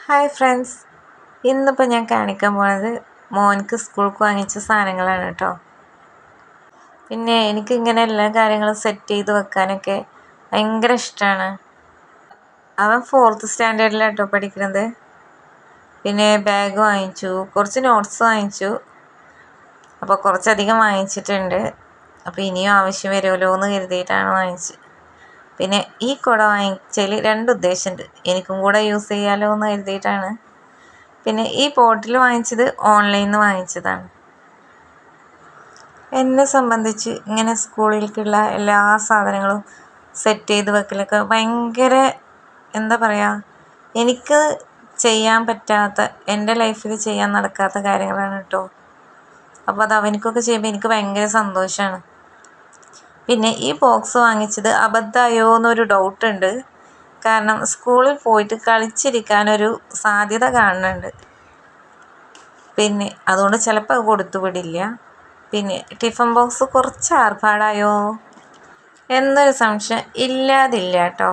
Hi friends, ഇന്നിപ്പോൾ ഞാൻ കാണിക്കാൻ പോണത് മോനിക്ക് സ്കൂൾക്ക് വാങ്ങിച്ച സാധനങ്ങളാണ് കേട്ടോ. പിന്നെ എനിക്കിങ്ങനെ എല്ലാ കാര്യങ്ങളും സെറ്റ് ചെയ്ത് വെക്കാനൊക്കെ ഭയങ്കര ഇഷ്ടമാണ്. അവൻ 4th സ്റ്റാൻഡേർഡിലാണ് കേട്ടോ പഠിക്കുന്നത്. പിന്നെ ബാഗ് വാങ്ങിച്ചു, കുറച്ച് നോട്ട്സ് വാങ്ങിച്ചു. അപ്പോൾ കുറച്ചധികം വാങ്ങിച്ചിട്ടുണ്ട്. അപ്പോൾ ഇനിയും ആവശ്യം വരുമല്ലോ എന്ന് കരുതിയിട്ടാണ് വാങ്ങിച്ചത്. പിന്നെ ഈ കുട വാങ്ങിച്ചതിൽ 2 ഉദ്ദേശമുണ്ട്. എനിക്കും കൂടെ യൂസ് ചെയ്യാമല്ലോ എന്ന് കരുതിയിട്ടാണ്. പിന്നെ ഈ ബോട്ടിൽ വാങ്ങിച്ചത് ഓൺലൈനിൽ നിന്ന് വാങ്ങിച്ചതാണ്. എന്നെ സംബന്ധിച്ച് ഇങ്ങനെ സ്കൂളിലേക്കുള്ള എല്ലാ സാധനങ്ങളും സെറ്റ് ചെയ്ത് വെക്കലൊക്കെ ഭയങ്കര എന്താ പറയുക, എനിക്ക് ചെയ്യാൻ പറ്റാത്ത, എൻ്റെ ലൈഫിൽ ചെയ്യാൻ നടക്കാത്ത കാര്യങ്ങളാണ് കേട്ടോ. അപ്പോൾ അത് അവനിക്കൊക്കെ ചെയ്യുമ്പോൾ എനിക്ക് ഭയങ്കര സന്തോഷമാണ്. പിന്നെ ഈ ബോക്സ് വാങ്ങിച്ചത് അബദ്ധമായോ എന്നൊരു ഡൗട്ടുണ്ട്. കാരണം സ്കൂളിൽ പോയിട്ട് കളിച്ചിരിക്കാനൊരു സാധ്യത കാണുന്നുണ്ട്. പിന്നെ അതുകൊണ്ട് ചിലപ്പോൾ അത് കൊടുത്തു വിടില്ല. പിന്നെ ടിഫിൻ ബോക്സ് കുറച്ച് ആർഭാടായോ എന്നൊരു സംശയം ഇല്ലാതില്ല കേട്ടോ.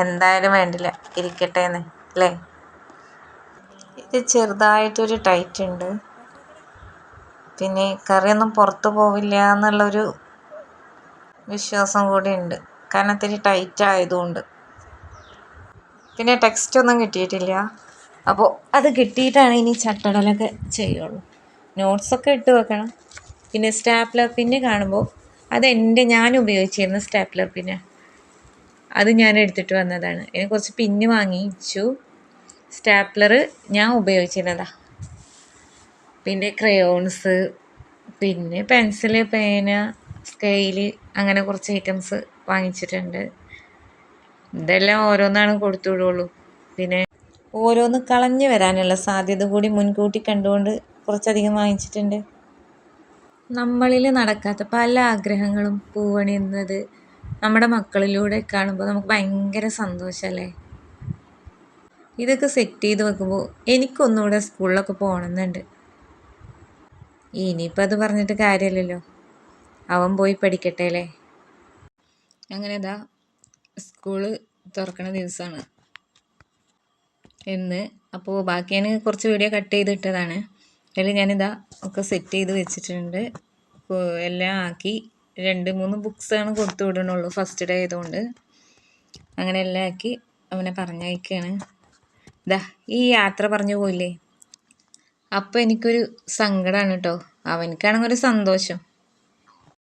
എന്തായാലും വേണ്ടില്ല, ഇരിക്കട്ടെ എന്ന് അല്ലേ. ഇത് ചെറുതായിട്ടൊരു ടൈറ്റ് ഉണ്ട്. പിന്നെ കറിയൊന്നും പുറത്ത് പോവില്ല എന്നുള്ളൊരു വിശ്വാസം കൂടി ഉണ്ട്, കാരണം ഇത്തിരി ടൈറ്റ് ആയതുകൊണ്ട്. പിന്നെ ടെക്സ്റ്റൊന്നും കിട്ടിയിട്ടില്ല. അപ്പോൾ അത് കിട്ടിയിട്ടാണ് ഇനി ചട്ടടലൊക്കെ ചെയ്യുള്ളൂ. നോട്ട്സൊക്കെ ഇട്ട് വെക്കണം. പിന്നെ സ്റ്റാപ്ലർ പിന്ന് കാണുമ്പോൾ ഞാൻ ഉപയോഗിച്ചിരുന്ന സ്റ്റാപ്ലർ പിന്ന്, അത് ഞാൻ എടുത്തിട്ട് വന്നതാണ്. ഇനി കുറച്ച് പിന്ന് വാങ്ങിച്ചു. സ്റ്റാപ്ലർ ഞാൻ ഉപയോഗിച്ചിരുന്നതാണ്. പിന്നെ ക്രയോൺസ്, പിന്നെ പെൻസില്, പേന, സ്കെയില്, അങ്ങനെ കുറച്ച് ഐറ്റംസ് വാങ്ങിച്ചിട്ടുണ്ട്. ഇതെല്ലാം ഓരോന്നാണ് കൊടുത്തു വിടുള്ളൂ. പിന്നെ ഓരോന്ന് കളഞ്ഞു വരാനുള്ള സാധ്യത കൂടി മുൻകൂട്ടി കണ്ടുകൊണ്ട് കുറച്ചധികം വാങ്ങിച്ചിട്ടുണ്ട്. നമ്മളിൽ നടക്കാത്ത പല ആഗ്രഹങ്ങളും പൂവണിയുന്നത് നമ്മുടെ മക്കളിലൂടെ കാണുമ്പോൾ നമുക്ക് ഭയങ്കര സന്തോഷമല്ലേ. ഇതൊക്കെ സെറ്റ് ചെയ്ത് വെക്കുമ്പോൾ എനിക്കൊന്നുകൂടെ സ്കൂളിലൊക്കെ പോകണമെന്നുണ്ട്. ഇനിയിപ്പോൾ അത് പറഞ്ഞിട്ട് കാര്യമില്ലല്ലോ, അവൻ പോയി പഠിക്കട്ടെ അല്ലേ. അങ്ങനെ സ്കൂള് തുറക്കണ ദിവസമാണ് ഇന്ന്. അപ്പോൾ ബാക്കി ഞാൻ കുറച്ച് വീഡിയോ കട്ട് ചെയ്തിട്ടതാണ്. അതിൽ ഒക്കെ സെറ്റ് ചെയ്ത് വെച്ചിട്ടുണ്ട്. എല്ലാം ആക്കി 2-3 ബുക്സാണ് കൊടുത്തു വിടണുള്ളൂ, ഫസ്റ്റ് ഡേ ആയതുകൊണ്ട്. അങ്ങനെ എല്ലാം ആക്കി അവനെ പറഞ്ഞയക്കുകയാണ്. ഈ യാത്ര പറഞ്ഞു പോയില്ലേ, അപ്പോൾ എനിക്കൊരു സങ്കടമാണ് കേട്ടോ. അവനക്കാണെങ്കിൽ ഒരു സന്തോഷം.